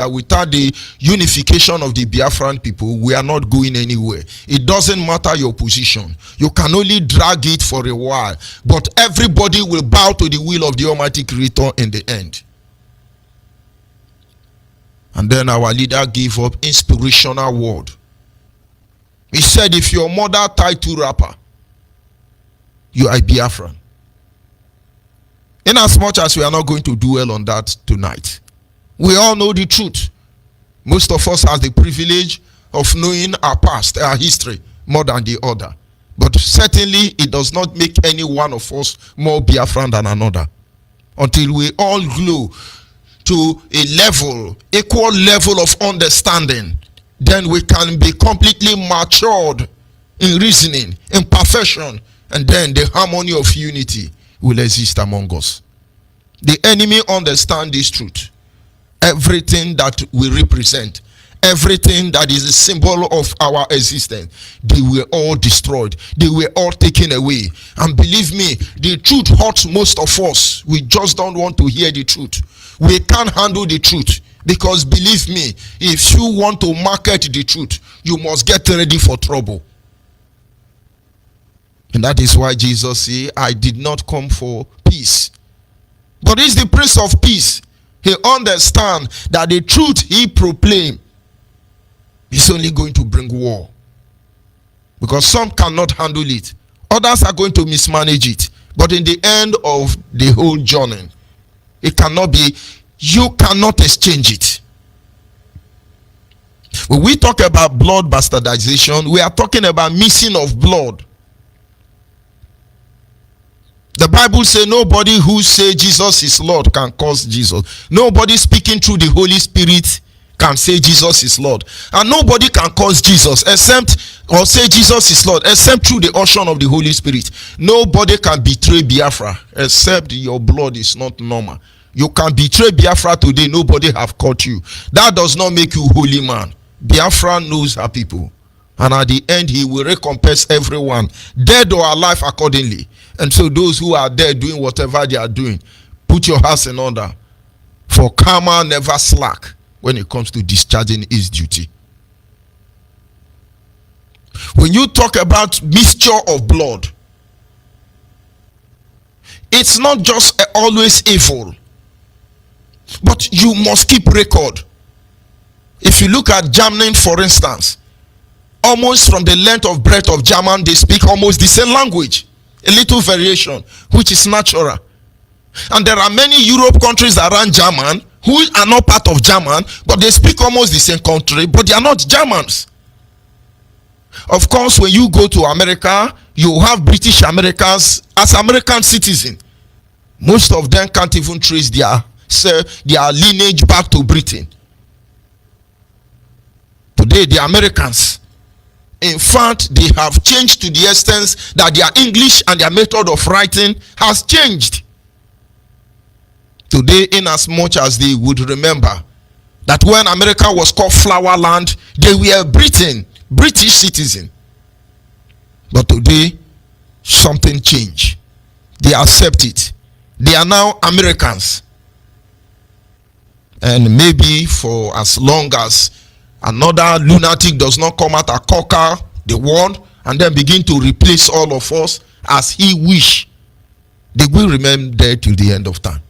that without the unification of the Biafran people, we are not going anywhere. It doesn't matter your position. You can only drag it for a while, but everybody will bow to the will of the Almighty Creator in the end. And then our leader gave up inspirational word. He said, if your mother tied to wrapper, you are a Biafran. In as much as we are not going to dwell on that tonight, we all know the truth. Most of us have the privilege of knowing our past, our history, more than the other. But certainly, it does not make any one of us more Biafran than another. Until we all grow to a level, equal level of understanding, then we can be completely matured in reasoning, in perfection, and then the harmony of unity will exist among us. The enemy understands this truth. Everything that we represent, everything that is a symbol of our existence, they were all destroyed. They were all taken away. And believe me, the truth hurts most of us. We just don't want to hear the truth. We can't handle the truth. Because believe me, if you want to market the truth, you must get ready for trouble. And that is why Jesus said, I did not come for peace, but he's the Prince of Peace. He understands that the truth he proclaimed is only going to bring war. Because some cannot handle it. Others are going to mismanage it. But in the end of the whole journey, it cannot be, you cannot exchange it. When we talk about blood bastardization, we are talking about missing of blood. The Bible says nobody who says Jesus is Lord can curse Jesus. Nobody speaking through the Holy Spirit can say Jesus is Lord. And nobody can curse Jesus except, or say Jesus is Lord, except through the unction of the Holy Spirit. Nobody can betray Biafra except your blood is not normal. You can betray Biafra today, nobody have caught you. That does not make you holy man. Biafra knows her people. And at the end, he will recompense everyone, dead or alive, accordingly. And so those who are there doing whatever they are doing, put your house in order. For karma never slack when it comes to discharging his duty. When you talk about mixture of blood, it's not just always evil, but you must keep record. If you look at German, for instance, almost from the length of breadth of German, they speak almost the same language. A little variation, which is natural. And there are many Europe countries around German who are not part of German, but they speak almost the same country, but they are not Germans. Of course, when you go to America, you have British Americans as American citizens. Most of them can't even trace their lineage back to Britain. Today, the Americans, in fact, they have changed to the extent that their English and their method of writing has changed. Today, in as much as they would remember that when America was called Flower Land, they were British citizen. But today, something changed. They accept it. They are now Americans. And maybe for as long as another lunatic does not come out and conquer the world and then begin to replace all of us as he wish, they will remain there till the end of time.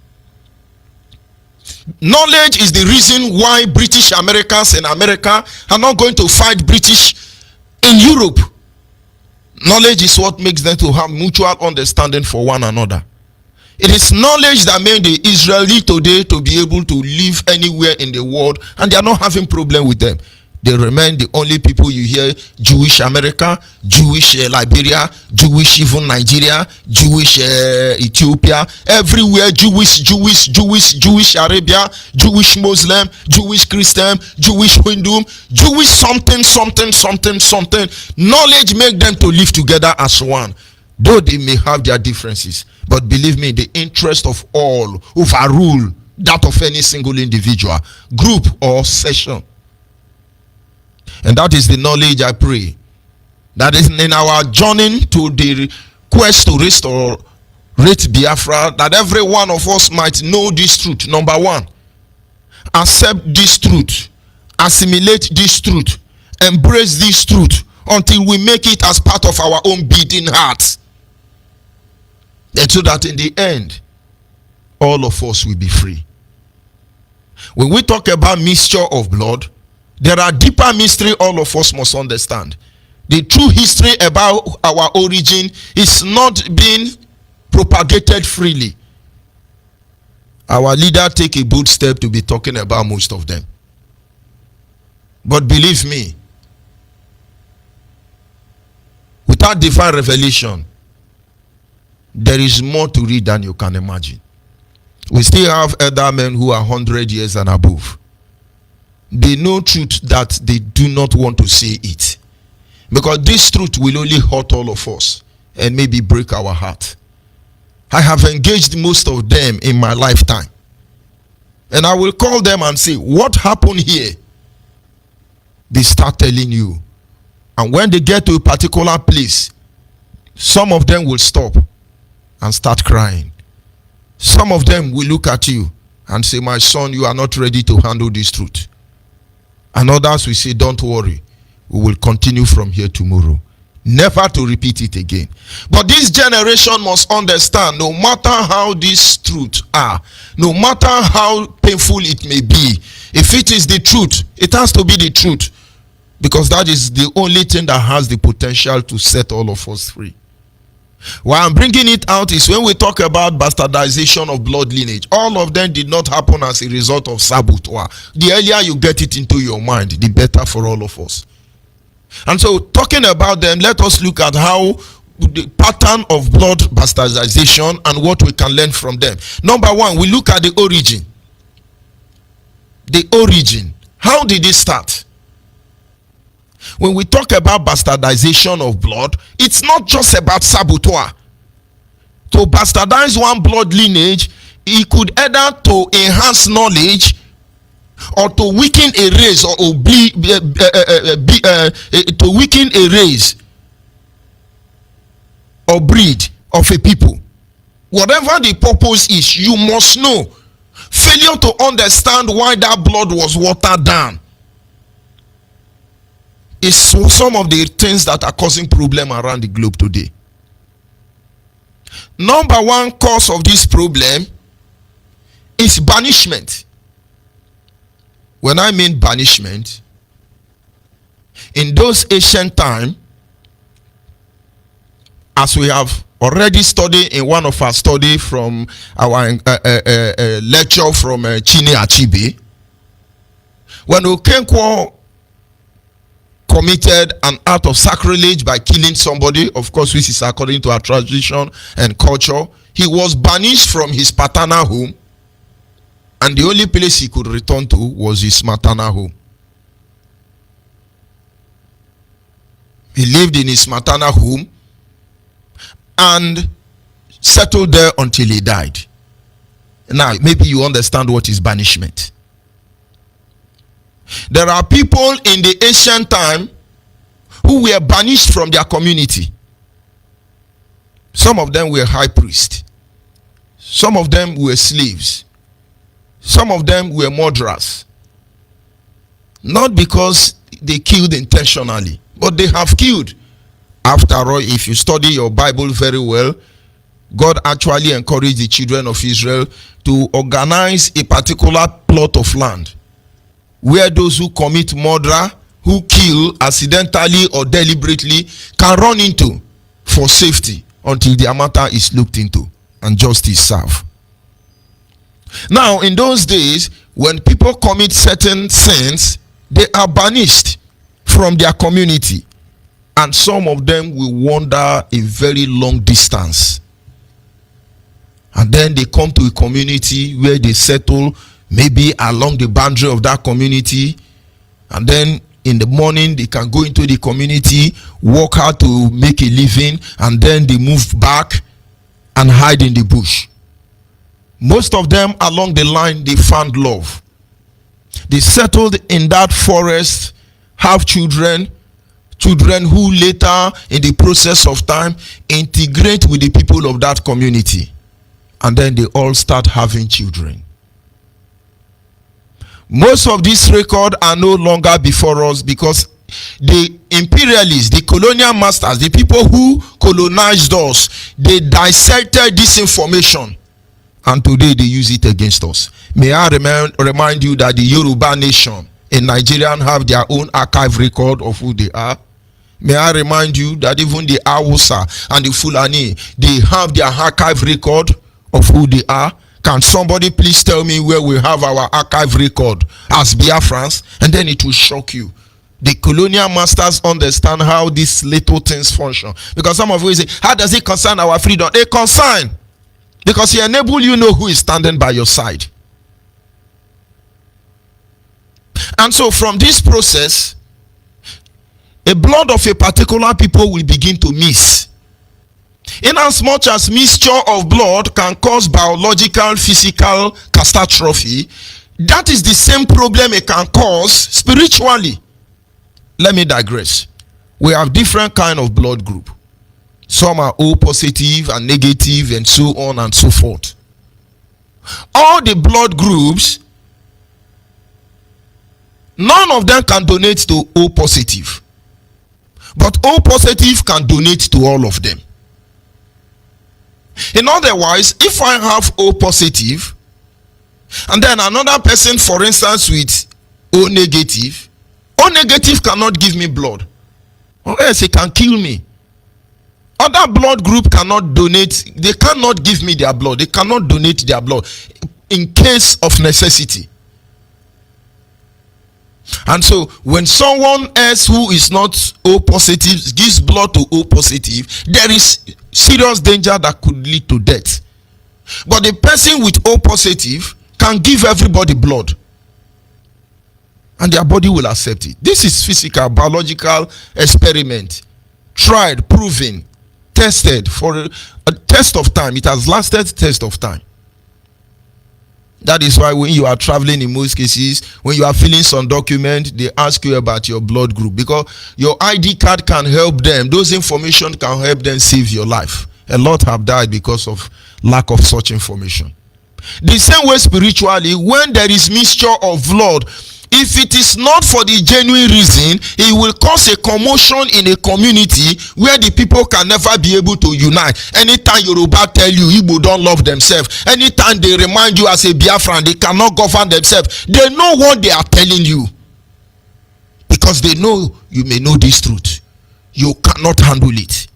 Knowledge is the reason why British Americans in America are not going to fight British in Europe. Knowledge is what makes them to have mutual understanding for one another. It is knowledge that made the Israeli today to be able to live anywhere in the world, and they are not having problem with them. They remain the only people you hear: Jewish America, Jewish Liberia, Jewish even Nigeria, Jewish Ethiopia, everywhere Jewish Arabia, Jewish Muslim, Jewish Christian, Jewish Hindu, Jewish something. Knowledge make them to live together as one. Though they may have their differences, but believe me, the interest of all overrule that of any single individual, group, or session. And that is the knowledge I pray that is in our journey to the quest to restore Biafra, that every one of us might know this truth, number one. accept this truth, assimilate this truth, embrace this truth until we make it as part of our own beating hearts. And so that in the end, all of us will be free. When we talk about mixture of blood, there are deeper mystery all of us must understand. The true history about our origin is not being propagated freely. Our leader take a bold step to be talking about most of them. But believe me, without divine revelation, there is more to read than you can imagine. We still have elder men who are 100 years and above. They know truth that they do not want to say it. Because this truth will only hurt all of us and maybe break our heart. I have engaged most of them in my lifetime. And I will call them and say, what happened here? They start telling you. And when they get to a particular place, some of them will stop and start crying. Some of them will look at you and say, my son, you are not ready to handle this truth. And others will say, don't worry, we will continue from here tomorrow. Never to repeat it again. But this generation must understand, no matter how these truths are, no matter how painful it may be, if it is the truth, it has to be the truth. Because that is the only thing that has the potential to set all of us free. Why I'm bringing it out is when we talk about bastardization of blood lineage, all of them did not happen as a result of saboteur. The earlier you get it into your mind, the better for all of us. And so talking about them, let us look at how the pattern of blood bastardization and what we can learn from them. Number one, we look at the origin. The origin. How did it start? When we talk about bastardization of blood, it's not just about saboteur. To bastardize one blood lineage, it could either to enhance knowledge or to weaken a race or to weaken a race or breed of a people. Whatever the purpose is, you must know. Failure to understand why that blood was watered down is some of the things that are causing problem around the globe today. Number one cause of this problem is banishment. When I mean banishment, in those ancient times, as we have already studied in one of our study from our lecture from Chine Achebe, when Okenkwo committed an act of sacrilege by killing somebody, of course, which is according to our tradition and culture, he was banished from his paternal home, and the only place he could return to was his maternal home. He lived in his maternal home and settled there until he died. Now, maybe you understand what is banishment. There are people in the ancient time who were banished from their community. Some of them were high priests. Some of them were slaves. Some of them were murderers. Not because they killed intentionally, but they have killed. After all, if you study your Bible very well, God actually encouraged the children of Israel to organize a particular plot of land where those who commit murder, who kill accidentally or deliberately, can run into for safety until their matter is looked into and justice served. Now, in those days, when people commit certain sins, they are banished from their community, and some of them will wander a very long distance, and then they come to a community where they settle, maybe along the boundary of that community, and then in the morning they can go into the community, work hard to make a living, and then they move back and hide in the bush. Most of them along the line, they found love. They settled in that forest, have children who later in the process of time integrate with the people of that community, and then they all start having children. Most of these records are no longer before us because the imperialists, the colonial masters, the people who colonized us, they dissected this information and today they use it against us. May I remind you that the Yoruba nation in Nigeria have their own archive record of who they are. May I remind you that even the Hausa and the Fulani, they have their archive record of who they are. Can somebody please tell me where we have our archive record as Biafrans? And then it will shock you. The colonial masters understand how these little things function. Because some of you say, how does it concern our freedom? They concern. Because he enable you know who is standing by your side. And so from this process, a blood of a particular people will begin to miss. In as much as mixture of blood can cause biological, physical catastrophe, that is the same problem it can cause spiritually. Let me digress. We have different kind of blood group. Some are O positive and negative and so on and so forth. All the blood groups, none of them can donate to O positive. But O positive can donate to all of them. In other words, if I have O positive and then another person, for instance, with O negative cannot give me blood, or else it can kill me. Other blood group cannot donate, they cannot give me their blood, they cannot donate their blood in case of necessity. And so when someone else who is not O positive gives blood to O positive, there is serious danger that could lead to death. But the person with O positive can give everybody blood and their body will accept it. This is physical, biological experiment, tried, proven, tested for a test of time. It has lasted test of time. That is why when you are traveling, in most cases, when you are filling some document, they ask you about your blood group, because your ID card can help them. Those information can help them save your life. A lot have died because of lack of such information. The same way spiritually, when there is mixture of blood, if it is not for the genuine reason, it will cause a commotion in a community where the people can never be able to unite. Anytime Yoruba tell you Igbo don't love themselves, anytime they remind you as a Biafran they cannot govern themselves, they know what they are telling you, because they know you may know this truth, you cannot handle it.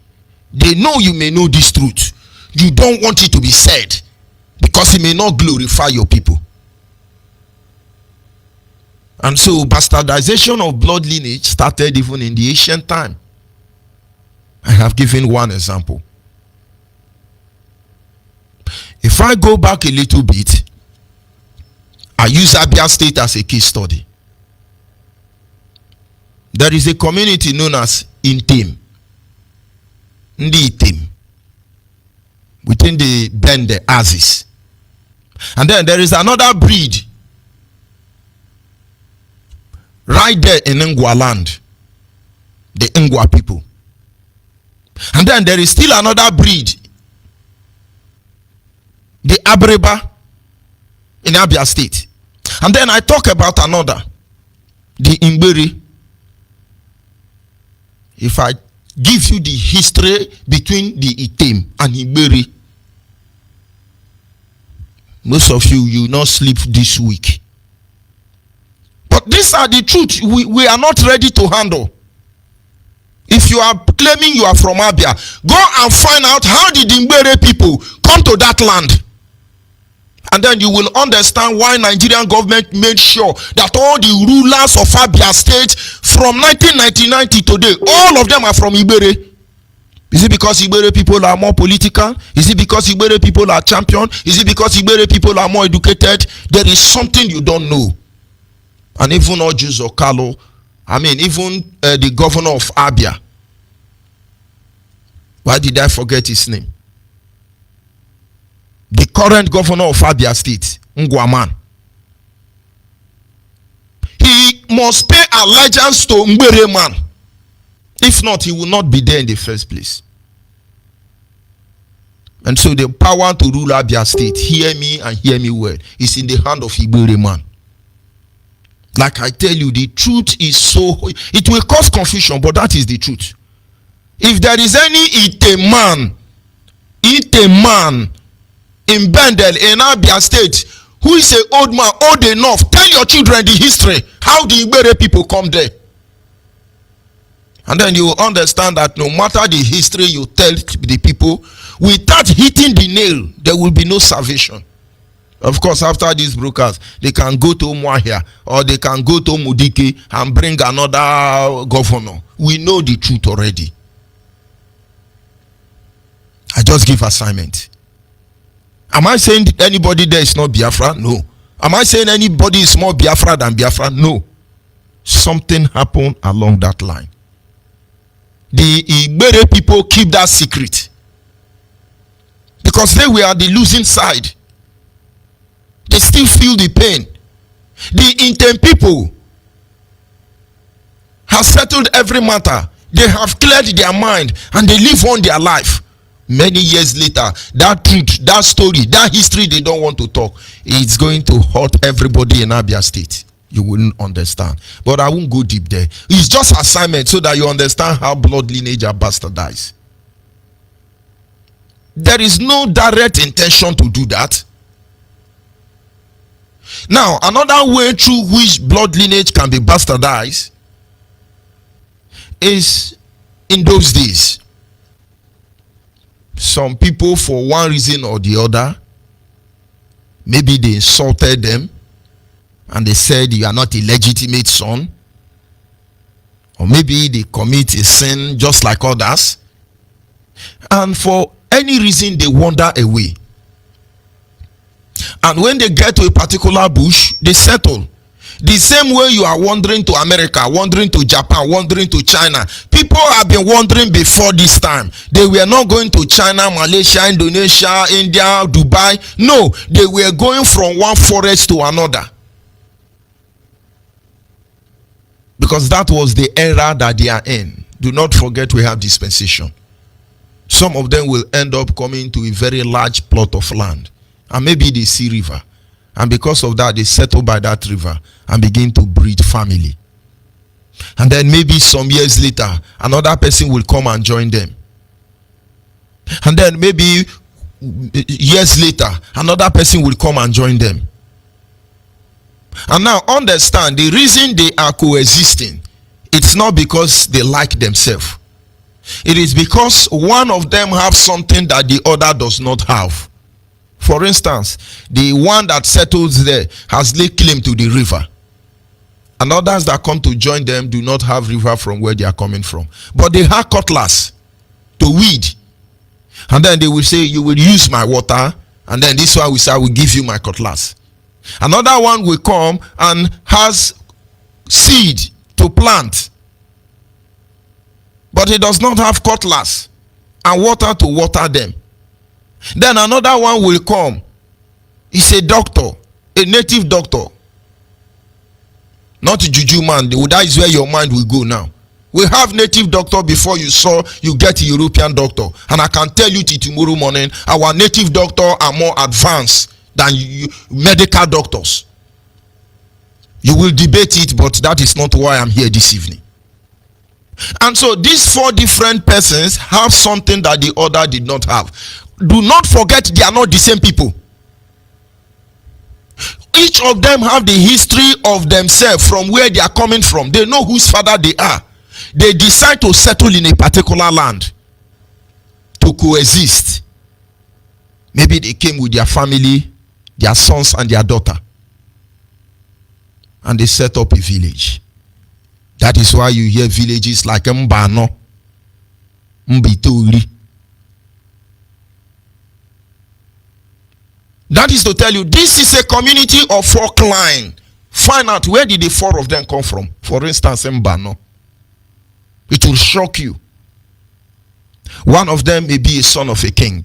They know you may know this truth, you don't want it to be said because it may not glorify your people. And so bastardization of blood lineage started even in the ancient time. I have given one example. If I go back a little bit, I use Abia State as a case study. There is a community known as Intem. Ndi Item. Within the Bende Axis. And then there is another breed right there in Ngwa land, the Ngwa people. And then there is still another breed, the Abreba in Abia State. And then I talk about another, the Imberi. If I give you the history between the Item and Imberi, most of you will not sleep this week. But these are the truth we are not ready to handle. If you are claiming you are from Abia, go and find out how did the Imbere people come to that land. And then you will understand why Nigerian government made sure that all the rulers of Abia State from 1999 to today, all of them are from Imbere. Is it because Igbere people are more political? Is it because Igbere people are champion? Is it because Igbere people are more educated? There is something you don't know. And even Ojus Okalo, even the governor of Abia. Why did I forget his name? The current governor of Abia State, Ngwaman. He must pay allegiance to Mbere man. If not, he will not be there in the first place. And so the power to rule Abia State, hear me and hear me well, is in the hand of Igbere man. Like I tell you, the truth is so, it will cause confusion, but that is the truth. If there is any Ite man in Bendel in Abia State who is an old man, old enough, tell your children the history, how the Igbere people come there. And then you will understand that no matter the history you tell the people, without hitting the nail, there will be no salvation. Of course, after these brokers, they can go to Umuahia or they can go to Mudike and bring another governor. We know the truth already. I just give assignment. Am I saying anybody there is not Biafra? No. Am I saying anybody is more Biafra than Biafra? No. Something happened along that line. The Igbere people keep that secret because they were the losing side. They still feel the pain. The Intem people have settled every matter. They have cleared their mind and they live on their life. Many years later, that truth, that story, that history they don't want to talk, it's going to hurt everybody in Abia State. You wouldn't understand. But I won't go deep there. It's just assignment so that you understand how blood lineage are bastardized. There is no direct intention to do that. Now, another way through which blood lineage can be bastardized is in those days. Some people, for one reason or the other, maybe they insulted them and they said you are not a legitimate son, or maybe they commit a sin just like others, and for any reason they wander away. And when they get to a particular bush, they settle. The same way you are wandering to America, wandering to Japan, wandering to China. People have been wandering before this time. They were not going to China, Malaysia, Indonesia, India, Dubai. No, they were going from one forest to another. Because that was the era that they are in. Do not forget we have dispensation. Some of them will end up coming to a very large plot of land. And maybe the sea river. And because of that, they settle by that river and begin to breed family. And then maybe some years later, another person will come and join them. And then maybe years later, another person will come and join them. And now understand, the reason they are coexisting, it's not because they like themselves. It is because one of them have something that the other does not have. For instance, the one that settles there has laid claim to the river. And others that come to join them do not have river from where they are coming from. But they have cutlass to weed. And then they will say, you will use my water. And then this one will say, I will give you my cutlass. Another one will come and has seed to plant. But he does not have cutlass and water to water them. Then another one will come. He's a doctor, a native doctor. Not a juju man. That is where your mind will go now. We have native doctor before you get a European doctor. And I can tell you till tomorrow morning, our native doctor are more advanced than medical doctors. You will debate it, but that is not why I'm here this evening. And so these four different persons have something that the other did not have. Do not forget they are not the same people. Each of them have the history of themselves from where they are coming from. They know whose father they are. They decide to settle in a particular land to coexist. Maybe they came with their family, their sons and their daughter, and they set up a village. That is why you hear villages like Mbano, Mbituri. That is to tell you, this is a community of four clans. Find out where did the four of them come from. For instance, Mbano. It will shock you. One of them may be a son of a king.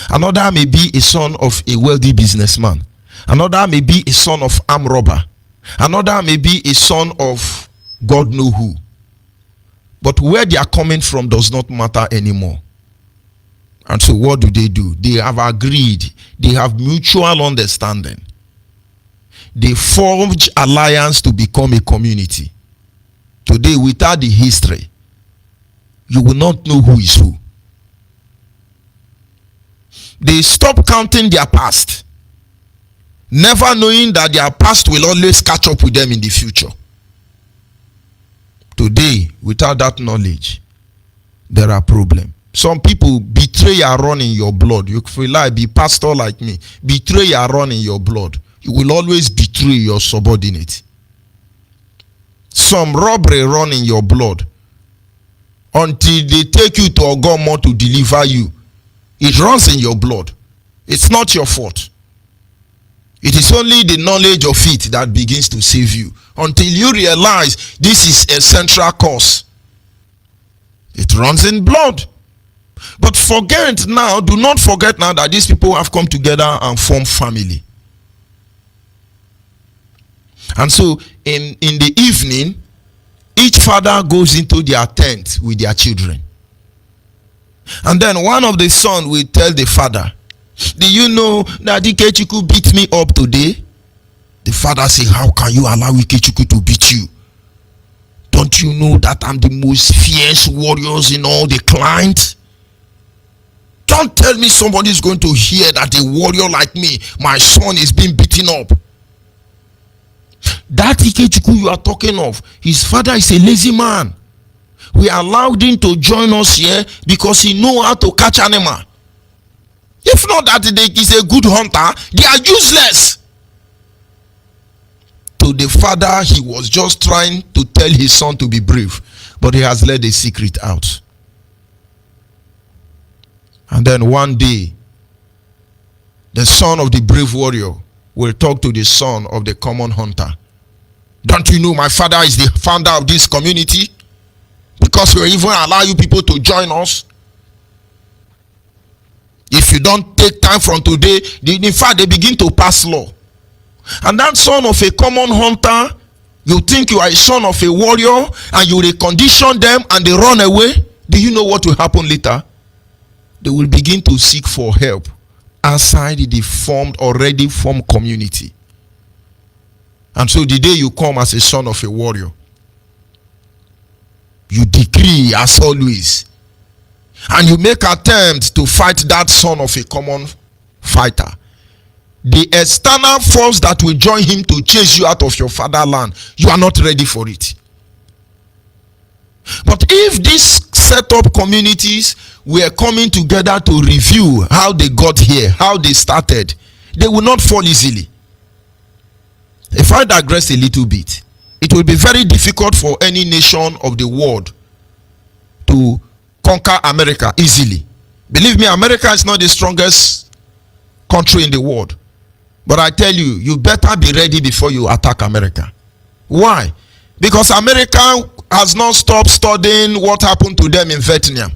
Another may be a son of a wealthy businessman. Another may be a son of armed robber. Another may be a son of God know who. But where they are coming from does not matter anymore. And so what do? They have agreed. They have mutual understanding. they forge alliance to become a community. Today, without the history, you will not know who is who. They stop counting their past, never knowing that their past will always catch up with them in the future. Today, without that knowledge, there are problems. Some people betray and run in your blood. You feel like be pastor like me. Betray and run in your blood. You will always betray your subordinate. Some robbery run in your blood until they take you to Ogomo to deliver you. It runs in your blood. It's not your fault. It is only the knowledge of it that begins to save you. Until you realize this is a central cause. It runs in blood. But do not forget now that these people have come together and formed family. And so in the evening, each father goes into their tent with their children. And then one of the sons will tell the father, do you know that Ikechuku beat me up today? The father say, how can you allow Ikechuku to beat you? Don't you know that I'm the most fierce warriors in all the clans? Don't tell me somebody is going to hear that a warrior like me, my son, is being beaten up. That Ikechuku you are talking of, his father is a lazy man. We allowed him to join us here because he knows how to catch animal. If not that he is a good hunter, they are useless. To the father, he was just trying to tell his son to be brave, but he has let the secret out. And then one day, the son of the brave warrior will talk to the son of the common hunter. Don't you know my father is the founder of this community? Because we even allow you people to join us. If you don't take time from today, in fact, they begin to pass law. And that son of a common hunter, you think you are a son of a warrior, and you recondition them and they run away. Do you know what will happen later? They will begin to seek for help outside the already formed community. And so the day you come as a son of a warrior, you decree as always, and you make attempt to fight that son of a common fighter. The external force that will join him to chase you out of your fatherland, you are not ready for it. But if these set up communities were coming together to review how they got here, how they started, they will not fall easily. If I digress a little bit, it will be very difficult for any nation of the world to conquer America easily. Believe me, America is not the strongest country in the world. But I tell you, you better be ready before you attack America. Why? Because America has not stopped studying what happened to them in Vietnam.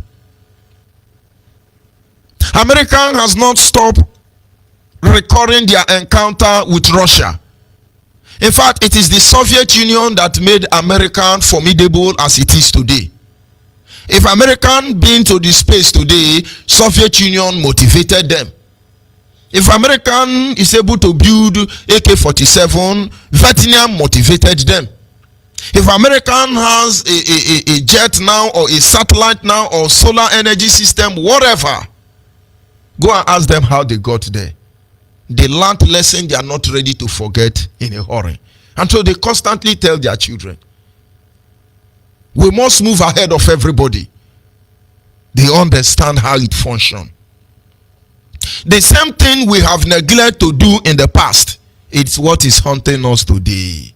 America has not stopped recording their encounter with Russia. In fact, it is the Soviet Union that made America formidable as it is today. If American been to the space today, Soviet Union motivated them. If American is able to build AK-47, Vietnam motivated them. If American has a jet now, or a satellite now, or solar energy system, whatever, go and ask them how they got there. They learned lesson they are not ready to forget in a hurry. And so they constantly tell their children, we must move ahead of everybody. They understand how it functions. The same thing we have neglected to do in the past, it's what is haunting us today.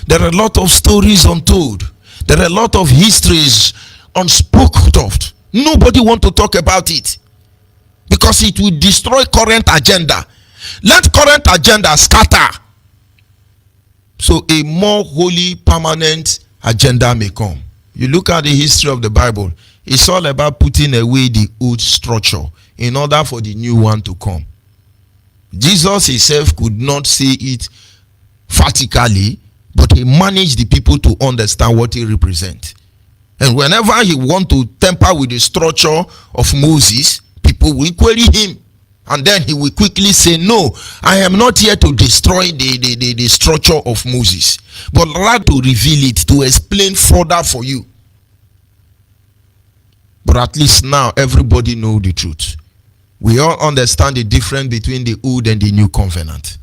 There are a lot of stories untold. There are a lot of histories unspoken of. Nobody wants to talk about it because it will destroy current agenda. Let current agenda scatter, so a more holy, permanent agenda may come. You look at the history of the Bible, it's all about putting away the old structure in order for the new one to come. Jesus himself could not say it vertically, but he managed the people to understand what he represents. And whenever he wants to tamper with the structure of Moses, people will query him And then he will quickly say, no, I am not here to destroy the structure of Moses, but rather to reveal it, to explain further for you. But at least now everybody knows the truth. We all understand the difference between the old and the new covenant.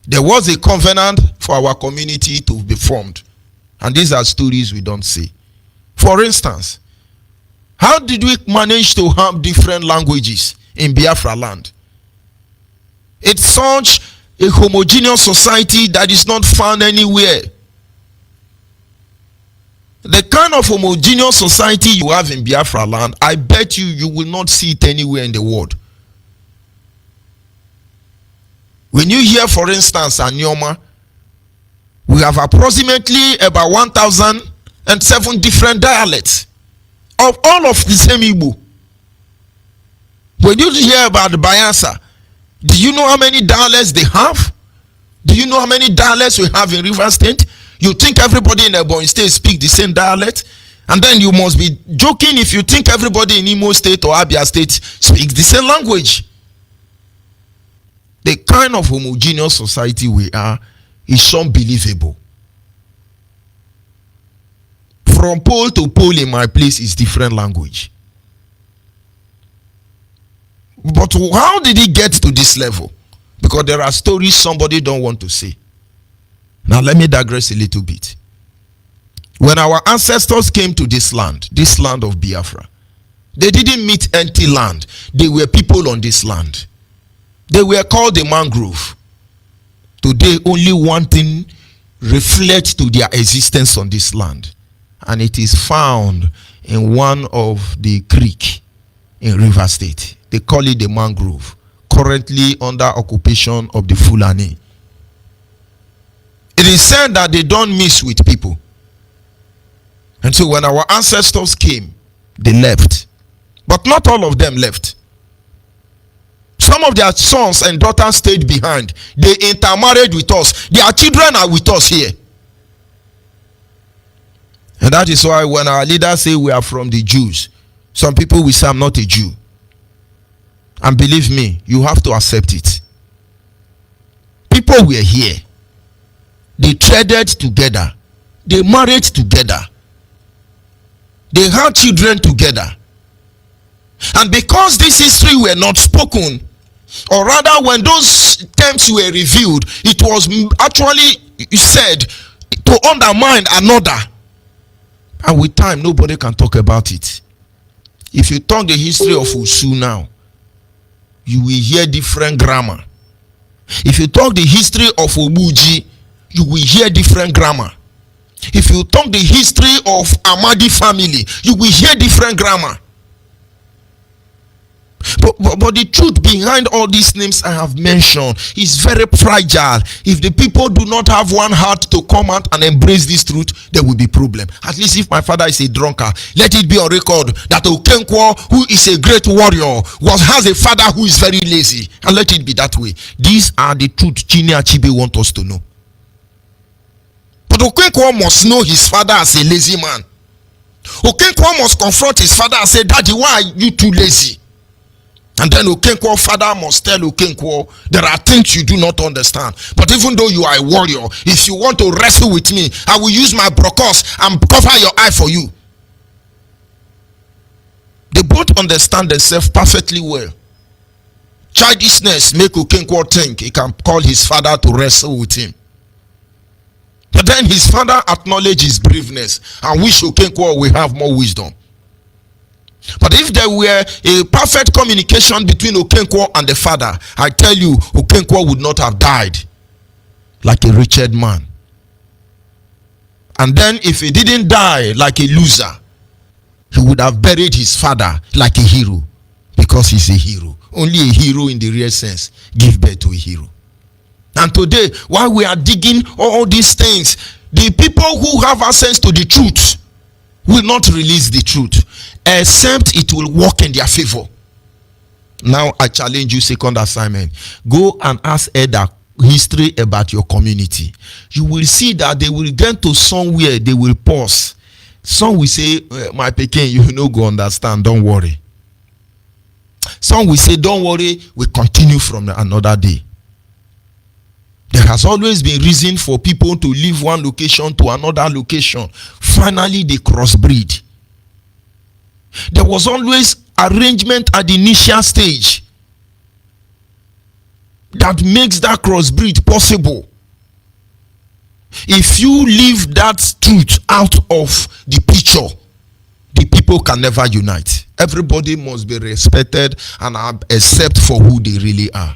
There was a covenant for our community to be formed. And these are stories we don't say. For instance, how did we manage to have different languages in Biafra land? It's such a homogeneous society that is not found anywhere. The kind of homogeneous society you have in Biafra land, I bet you will not see it anywhere in the world. When you hear, for instance, Anyoma, we have approximately about 1,007 different dialects of all of the same Igbo. When you hear about the Bayelsa, do you know how many dialects they have? Do you know how many dialects we have in River State? You think everybody in Ebonyi State speak the same dialect? And then you must be joking if you think everybody in Imo State or Abia State speaks the same language. The kind of homogeneous society we are is unbelievable. From pole to pole in my place is different language. But how did it get to this level? Because there are stories somebody don't want to say. Now let me digress a little bit. When our ancestors came to this land of Biafra, they didn't meet empty land. They were people on this land. They were called the mangrove. Today only one thing reflects to their existence on this land, and it is found in one of the creek in River State. They call it the mangrove, currently under occupation of the Fulani. It is said that they don't mix with people. And so when our ancestors came, they left. But not all of them left. Some of their sons and daughters stayed behind. They intermarried with us. Their children are with us here. And that is why when our leaders say we are from the Jews, some people will say I'm not a Jew. And believe me, you have to accept it. People were here. They traded together. They married together. They had children together. And because this history were not spoken, or rather when those terms were revealed, it was actually said to undermine another. And with time, nobody can talk about it. If you talk the history of Usu now, you will hear different grammar. If you talk the history of Obuji, you will hear different grammar. If you talk the history of Amadi family, you will hear different grammar. But the truth behind all these names I have mentioned is very fragile. If the people do not have one heart to come out and embrace this truth, there will be problem. At least if my father is a drunkard, let it be on record that Okenkwo, who is a great warrior, has a father who is very lazy. And let it be that way. These are the truth Chini Achebe want us to know. But Okenkwo must know his father as a lazy man. Okenkwo must confront his father and say, Daddy, why are you too lazy? And then Okenkwo father must tell Okenkwo, there are things you do not understand. But even though you are a warrior, if you want to wrestle with me, I will use my brokos and cover your eye for you. They both understand themselves perfectly well. Childishness make Okenkwo think he can call his father to wrestle with him. But then his father acknowledges his braveness and wish Okenkwo will have more wisdom. But if there were a perfect communication between Okenkwo and the father, I tell you, Okenkwo would not have died like a wretched man. And then if he didn't die like a loser, he would have buried his father like a hero, because he's a hero. Only a hero in the real sense give birth to a hero. And today, while we are digging all these things, the people who have access to the truth will not release the truth, except it will work in their favor. Now I challenge you, second assignment. Go and ask Edda history about your community. You will see that they will get to somewhere, they will pause. Some will say, my Pekin, you no go understand, don't worry. Some will say, don't worry, we continue from another day. There has always been reason for people to leave one location to another location. Finally, they crossbreed. There was always arrangement at the initial stage that makes that crossbreed possible. If you leave that truth out of the picture, the people can never unite. Everybody must be respected and accepted for who they really are.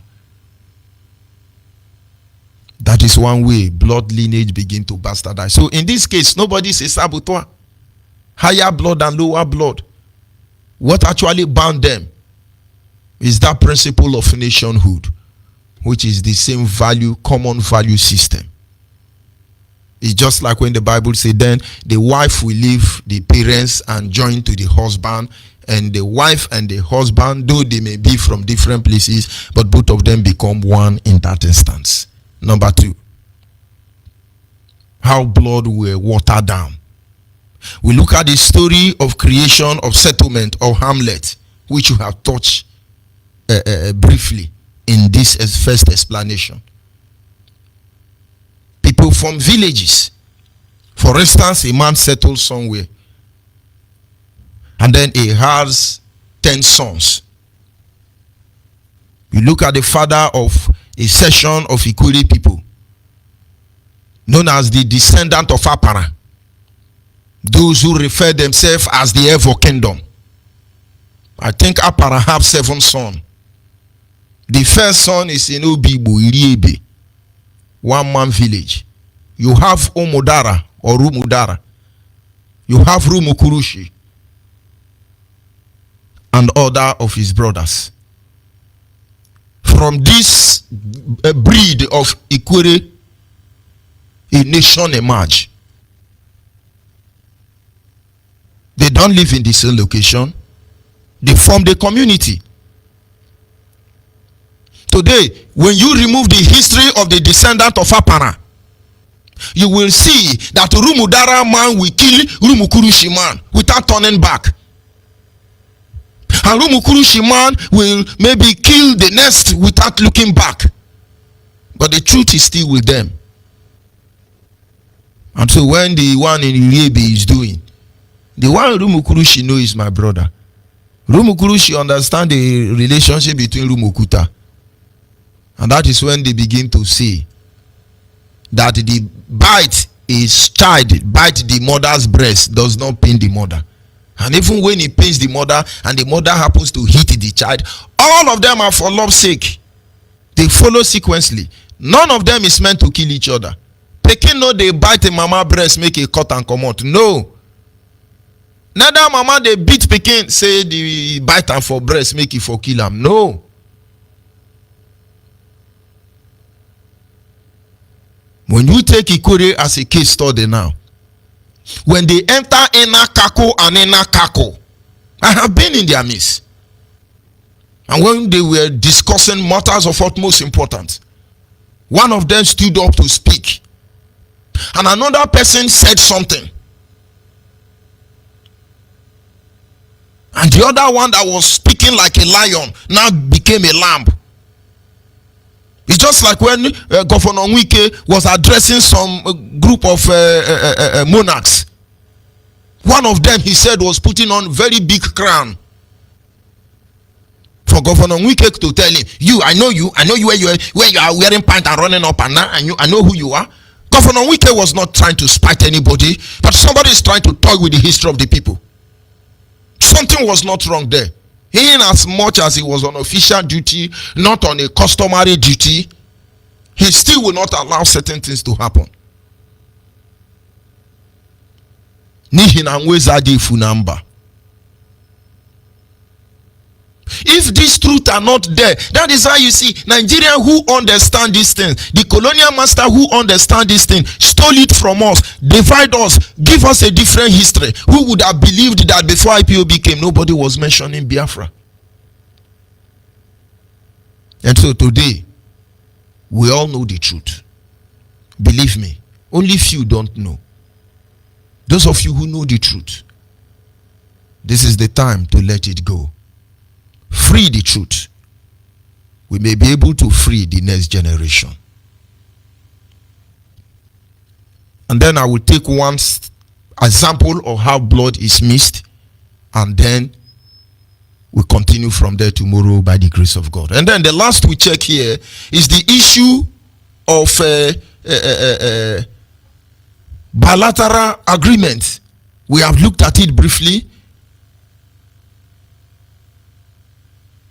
That is one way blood lineage begin to bastardize. So in this case, nobody is a saboteur. Higher blood and lower blood. What actually bound them is that principle of nationhood, which is the same value, common value system. It's just like when the Bible says, then the wife will leave the parents and join to the husband, and the wife and the husband, though they may be from different places, but both of them become one in that instance. Number 2, how blood were watered down. We look at the story of creation of settlement or hamlet, which you have touched briefly in this first explanation. People from villages. For instance, a man settles somewhere, and then he has 10 sons. You look at the father of a section of Ikwere people, known as the descendant of Apara, those who refer themselves as the Evo Kingdom. I think Apara have 7 sons. The first son is in Onyeibe, one-man village. You have Omodara or Rumudara. You have Rumukurushi and other of his brothers. From this breed of Ikwere, a nation emerged. They don't live in the same location. They formed a community. Today, when you remove the history of the descendant of Apara, you will see that Rumudara man will kill Rumukurushi man without turning back. And Rumukurushi man will maybe kill the next without looking back. But the truth is still with them. And so when the one in Onyeibe is doing, the one Rumukurushi know is my brother. Rumukurushi understand the relationship between Rumukuta. And that is when they begin to see that the bite is child, bite the mother's breast does not pain the mother. And even when it pains the mother and the mother happens to hit the child, all of them are for love's sake. They follow sequentially. None of them is meant to kill each other. Pekin no they bite a mama breast, make a cut and come out. No. Neither mama they beat Pekin, say the bite and for breast, make it for kill him. No. When you take Ikwere as a case study now, when they enter Ena Kako and Ena Kako, I have been in their midst. And when they were discussing matters of utmost importance, one of them stood up to speak. And another person said something. And the other one that was speaking like a lion now became a lamb. It's just like when Governor Onyeibe was addressing some group of monarchs. One of them, he said, was putting on very big crown. For Governor Onyeibe to tell him, I know you where you are wearing pants and running up and down, and I know who you are. Governor Onyeibe was not trying to spite anybody, but somebody is trying to toy with the history of the people. Something was not wrong there. In as much as he was on official duty, not on a customary duty, he still will not allow certain things to happen. If these truths are not there, that is how you see Nigerians who understand these things, the colonial master who understand these things, stole it from us, divide us, give us a different history. Who would have believed that before IPOB came, nobody was mentioning Biafra? And so today, we all know the truth. Believe me, only few don't know. Those of you who know the truth, this is the time to let it go. free the truth, we may be able to free the next generation. And then I will take one example of how blood is mixed, and then we continue from there tomorrow by the grace of God. And then the last we check here is the issue of bilateral agreement. We have looked at it briefly.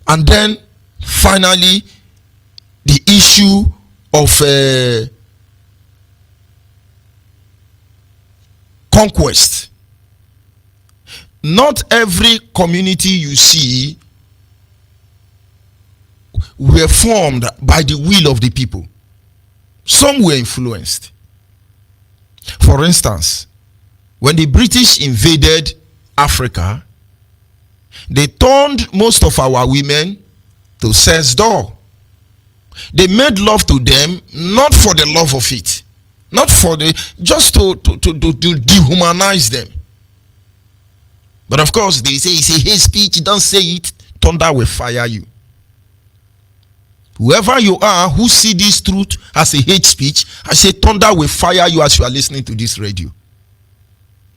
And then finally, the issue of conquest. Not every community you see were formed by the will of the people. Some were influenced. For instance, when the British invaded Africa, they turned most of our women to sex doll. They made love to them not for the love of it, not for the, just to dehumanize them. But of course, they say it's a hate speech. Don't say it. Thunder will fire you. Whoever you are who see this truth as a hate speech, I say thunder will fire you as you are listening to this radio.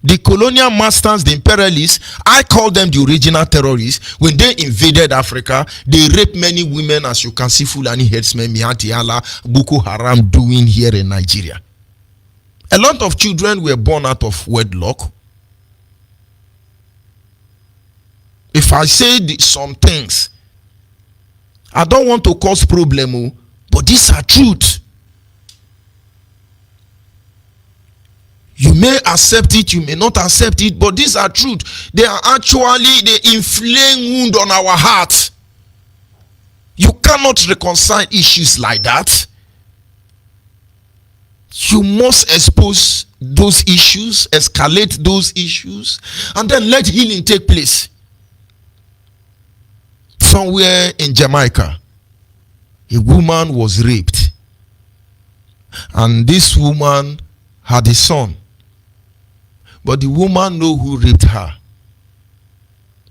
The colonial masters, the imperialists, I call them the original terrorists. When they invaded Africa, they raped many women, as you can see Fulani headsmen, Mianti Allah, Boko Haram doing here in Nigeria. A lot of children were born out of wedlock. If I say some things, I don't want to cause problem, but these are truth. You may accept it, you may not accept it, but these are truth. They are actually the inflamed wound on our heart. You cannot reconcile issues like that. You must expose those issues, escalate those issues, and then let healing take place. Somewhere in Jamaica, a woman was raped, and this woman had a son, but the woman knew who raped her,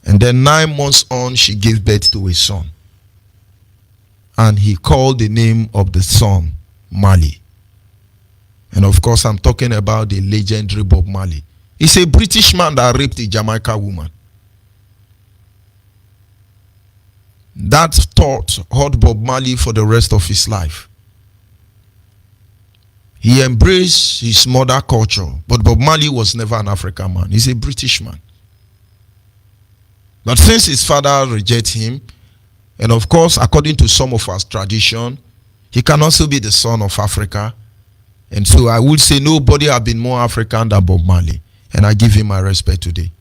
and then 9 months on she gave birth to a son, and he called the name of the son Marley. And of course I'm talking about the legendary Bob Marley. He's a British man that raped a Jamaica woman. That thought hurt Bob Marley for the rest of his life. He embraced his mother culture, but Bob Marley was never an African man. He's a British man. But since his father rejected him, and of course, according to some of our tradition, he can also be the son of Africa. And so I would say nobody has been more African than Bob Marley. And I give him my respect today.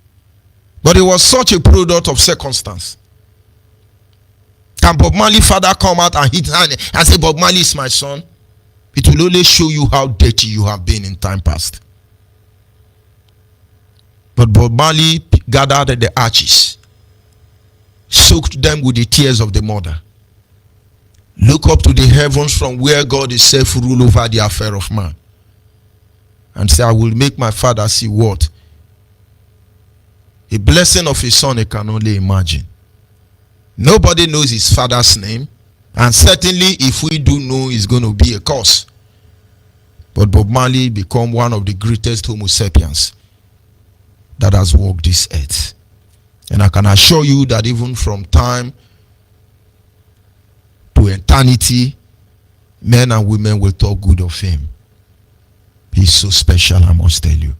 But it was such a product of circumstance. Can Bob Marley's father come out and hit hand and say, Bob Marley is my son? It will only show you how dirty you have been in time past. But Bob Marley gathered the arches, soaked them with the tears of the mother. Look up to the heavens from where God is self-rule over the affair of man. And say, I will make my father see what? A blessing of his son he can only imagine. Nobody knows his father's name. And certainly if we do know, it's going to be a curse. But Bob Marley became one of the greatest Homo sapiens that has walked this earth. And I can assure you that even from time to eternity, men and women will talk good of him. He's so special, I must tell you.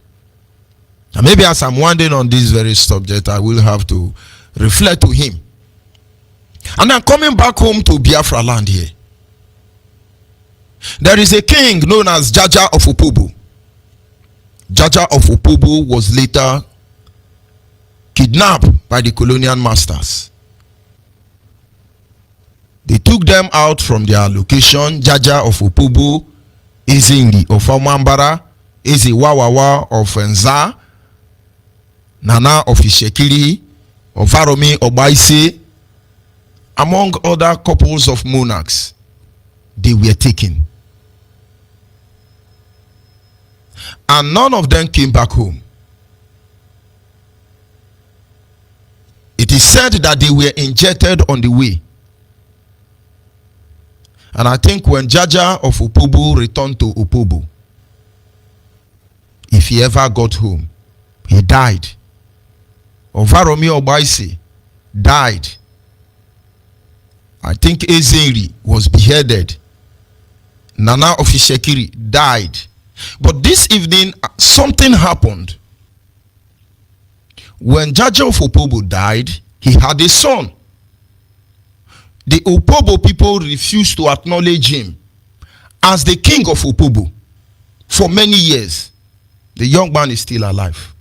And maybe as I'm wondering on this very subject, I will have to reflect to him. And I'm coming back home to Biafra land here. There is a king known as Jaja of Ipob. Jaja of Ipob was later kidnapped by the colonial masters. They took them out from their location. Jaja of Ipob, Ezingi of Amambara, Ezi Wawawa of Nza, Nana of Ishekiri, of Varomi Obaise, among other couples of monarchs. They were taken. And none of them came back home. It He said that they were injected on the way. And I think when Jaja of Opobo returned to Opobo, if he ever got home, he died. Ovaromi Obaisi died. I think Ezeri was beheaded. Nana of Ishekiri died. But this evening, something happened. When Jaja of Opobo died, he had a son. The Opobo people refused to acknowledge him as the king of Opobo for many years. The young man is still alive.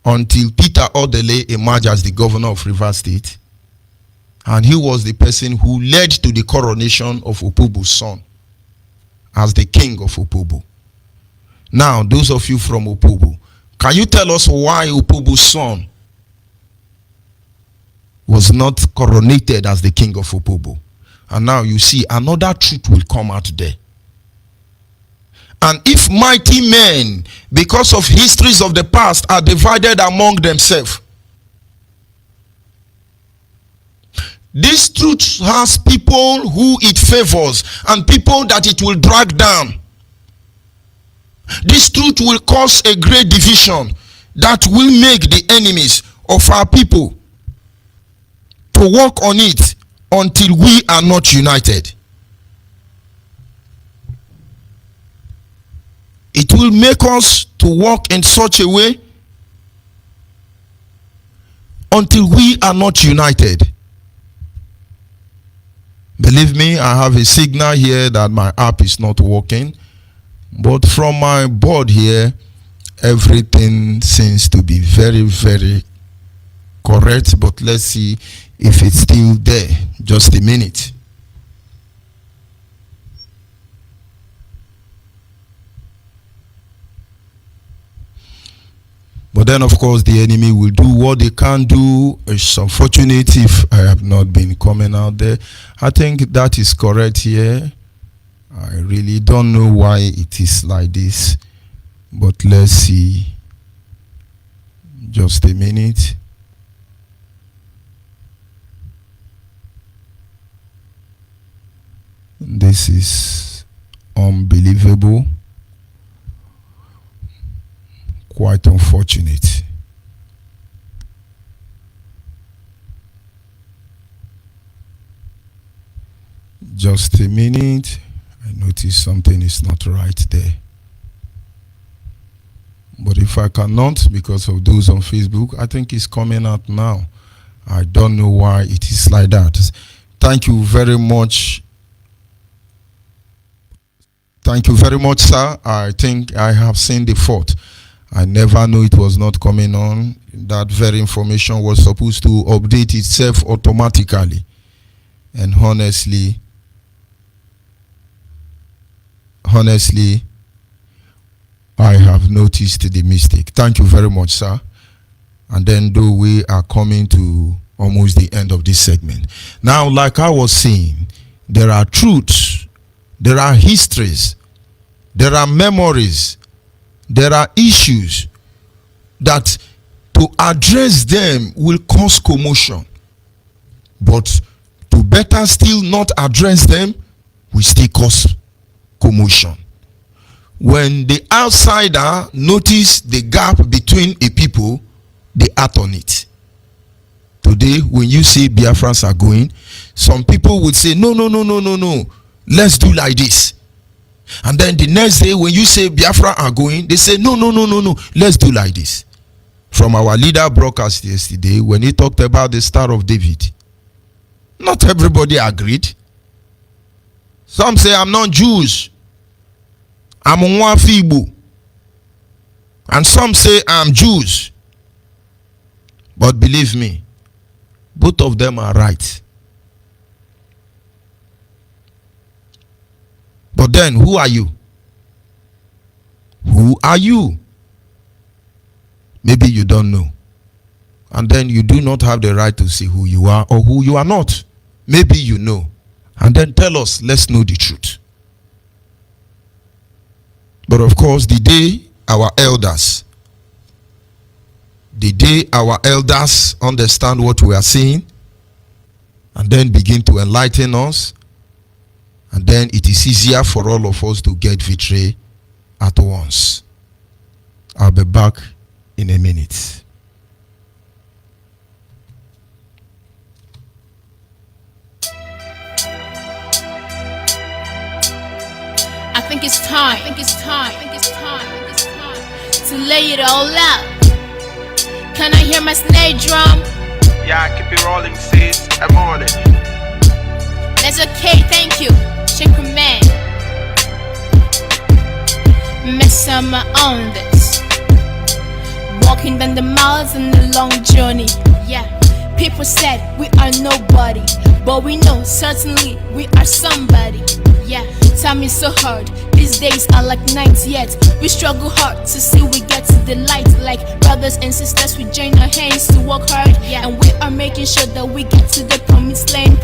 Until Peter Odele emerged as the governor of Rivers State. And he was the person who led to the coronation of Opobo's son as the king of Opobo. Now, those of you from Opobo, can you tell us why Opobo's son was not coronated as the king of Opobo? And now you see another truth will come out there. And if mighty men, because of histories of the past, are divided among themselves, this truth has people who it favors and people that it will drag down. This truth will cause a great division that will make the enemies of our people to work on it until we are not united. It will make us to walk in such a way until we are not united. Believe me, I have a signal here that my app is not working. But from my board here, everything seems to be very, very correct. But let's see if it's still there. Just a minute. But then, of course, the enemy will do what they can do. It's unfortunate if I have not been coming out there. I think that is correct here. I really don't know why it is like this. But let's see. Just a minute. This is unbelievable. Quite unfortunate. Just a minute. I notice something is not right there. But if I cannot, because of those on Facebook, I think it's coming out now. I don't know why it is like that. Thank you very much. Thank you very much, sir. I think I have seen the fault. I never knew it was not coming on. That very information was supposed to update itself automatically. And honestly, I have noticed the mistake. Thank you very much, sir. And then though we are coming to almost the end of this segment. Now, like I was saying, there are truths, there are histories, there are memories, there are issues that to address them will cause commotion. But to better still not address them will still cause commotion. When the outsider notice the gap between a people, they act on it. Today, when you see Biafrans are going, some people would say, no, let's do like this. And then the next day, when you say Biafra are going, they say, no, let's do like this. From our leader broadcast yesterday, when he talked about the Star of David, not everybody agreed. Some say, I'm not Jews, I'm Nwafibu. And some say, I'm Jews. But believe me, both of them are right. But then, who are you? Who are you? Maybe you don't know. And then you do not have the right to say who you are or who you are not. Maybe you know. And then tell us, let's know the truth. But of course, the day our elders The day our elders understand what we are seeing and then begin to enlighten us, and then it is easier for all of us to get victory at once. I'll be back in a minute. I think it's time to lay it all out. Can I hear my snare drum? Yeah, keep it rolling, sis. I'm on it. That's okay, thank you. Check man. Miss summer on this. Walking down the miles in the long journey. Yeah, people said we are nobody, but we know certainly we are somebody. Yeah, time is so hard. These days are like nights, yet we struggle hard to see we get to the light. Like brothers and sisters, we join our hands to work hard. Yeah, and we are making sure that we get to the promised land,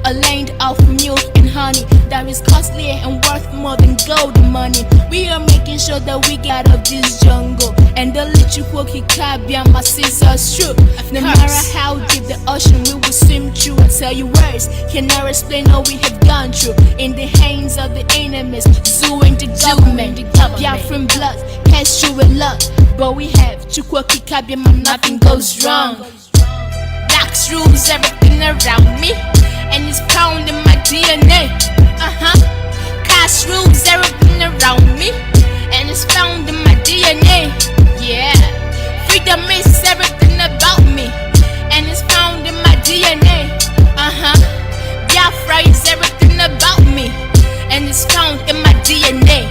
a land of milk and honey that is costlier and worth more than gold and money. We are making sure that we get out of this jungle, and the little quirky cabia my sisters true. No matter how deep the ocean, we will swim through. I tell you words cannot explain all we have gone through. In the hands of the enemies, suing the government, Biafran blood, passed through with luck. But we have Chukwuki Kabiyama, nothing goes wrong. Blacks rules everything around me, and it's found in my DNA. Cash rules everything around me, and it's found in my DNA. Yeah, freedom is everything about me, and it's found in my DNA. Biafra is everything about me, and it's found in my DNA.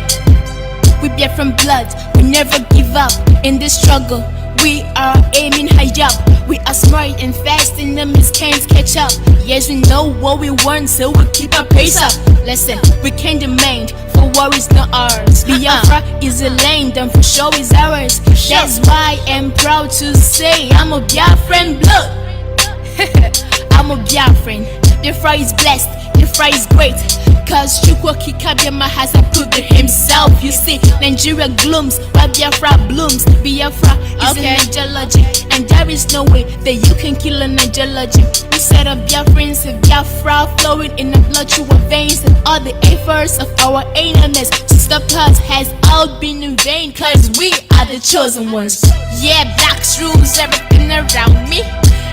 We bear from blood, we never give up in this struggle. We are aiming high up. We are smart and fast, enemies can't catch up. Yes, we know what we want, so we keep our pace up. Listen, we can't demand for what is not ours. Biafra is a land, and for sure is ours. That's why I'm proud to say I'm a Biafran blood. I'm a Biafran. The fry is blessed, the fry is great, cause Chukwuki Kabiyama has approved it himself. You see, Nigeria glooms while Biafra blooms. Biafra is an ideology, and there is no way that you can kill an ideology. We set up Biafrans and Biafra flowing in the blood through our veins, and all the efforts of our enemies to stop us has all been in vain, cause we are the chosen ones. Yeah, blacks rules everything around me,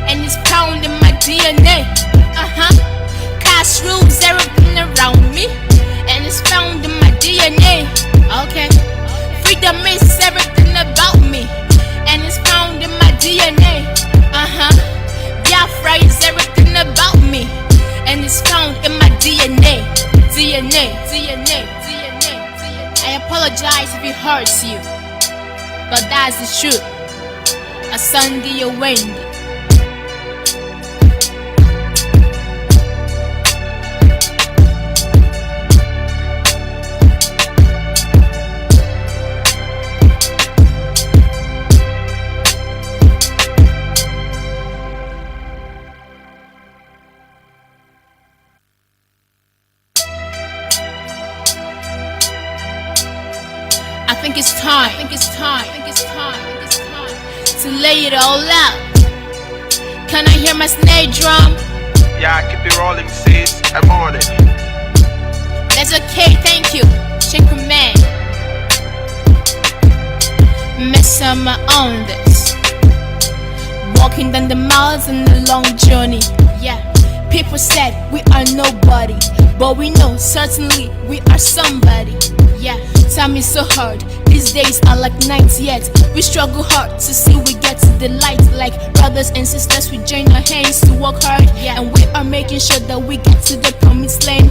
and it's found in my DNA. Cash rules everything around me, and it's found in my DNA. Okay, freedom is everything about me, and it's found in my DNA. Biafra is everything about me, and it's found in my DNA. DNA. I apologize if it hurts you, but that's the truth. A Sunday, a Wendy. I think it's time to lay it all out. Can I hear my snare drum? Yeah, keep it rolling, sis. I'm on it. That's okay, thank you. Check man. Miss summer on this. Walking down the miles in the long journey. Yeah, people said we are nobody, but we know certainly we are somebody. Yeah, time is so hard. These days are like nights, yet we struggle hard to see we get to the light. Like brothers and sisters, we join our hands to work hard. Yeah, and we are making sure that we get to the promised land,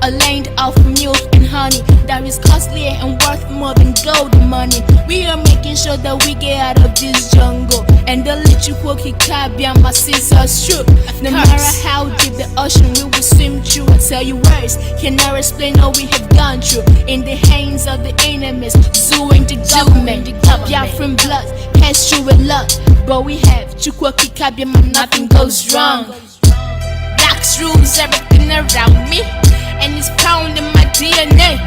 a land of milk and honey that is costlier and worth more than gold and money. We are making sure that we get out of this jungle, and the little quirky Kabiyama sisters true. No matter how deep the ocean, we will swim through. I tell you words cannot explain all we have gone through. In the hands of the enemies, suing the government, Biafran blood, passed through with luck. But we have Chukwuki Kabiyama, nothing goes wrong. Blacks rules everything around me, and it's found in my DNA.